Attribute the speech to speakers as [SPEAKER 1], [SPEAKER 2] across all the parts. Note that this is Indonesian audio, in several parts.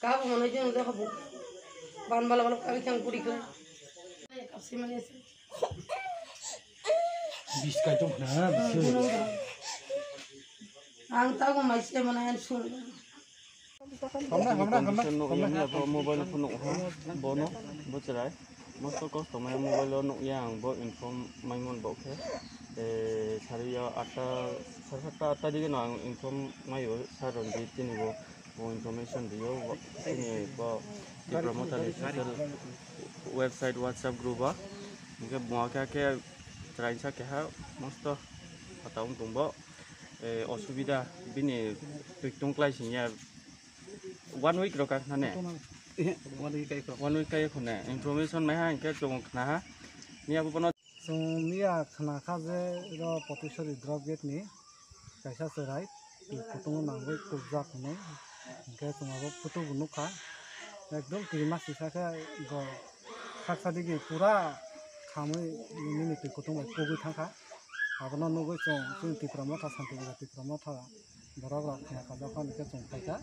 [SPEAKER 1] Kau mana je udah kabu. Ban bala bala kau yang puri kau. Kapsi mana sih?
[SPEAKER 2] Bis kacau na, bis.
[SPEAKER 1] Ang tahu masih mana yang sun.
[SPEAKER 3] Hamna apa mobile phone bono bocerai most customer mobile no yang bo inform maingon bo ke sariya atta sarata atta dige no inform mayo saron di tini bo information dio ini bo di promoter social website WhatsApp group ba mungkin mau ke terain sa ke ha most atau untung bo osubida bini piktung klasinya 1 week rồi cả nè 1 week cái khôn nè information mấy hai cái chung na nia bu nó
[SPEAKER 2] So mia khana khaje ro potishori drop gate ni kaisa serai putung nangoi kurja khone ke tumago putu bunu kha ekdom kirima sisa kha go khaksa digi pura khamui ni tu kutung kogi thangkha abono nugoi chung tipramo tha santi tipramo tha borok khana khaja khan ke chung paika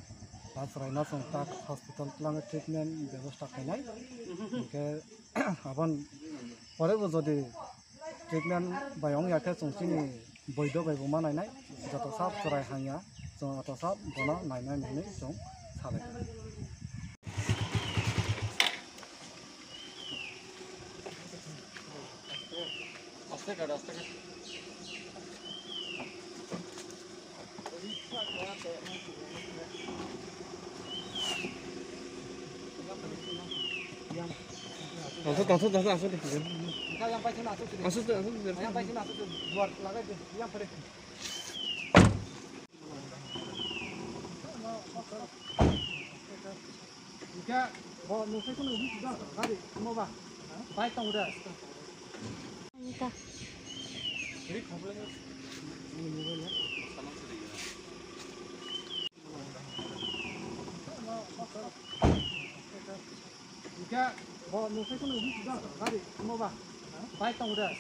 [SPEAKER 2] Asraina songtak hospital lang treatment ব্যবস্থা খাইনাই ke abon pore bo jodi treatment bayong yakhe chungchini boido baibo manainai joto sab chorai hanya chung ato sab bono nainai nai chung sabai
[SPEAKER 3] aste ka Masuk deh.
[SPEAKER 2] yang paling masuk yang paling masuk buat lagai yang pada jika bawa nufai itu lebih sudah kali mau bah baik tang udah
[SPEAKER 4] Nikah.
[SPEAKER 3] Jadi kabelnya
[SPEAKER 2] ini mobilnya
[SPEAKER 3] sama sedikit.
[SPEAKER 2] jika bawa nufai itu lebih sudah kali mau bah baik tang udah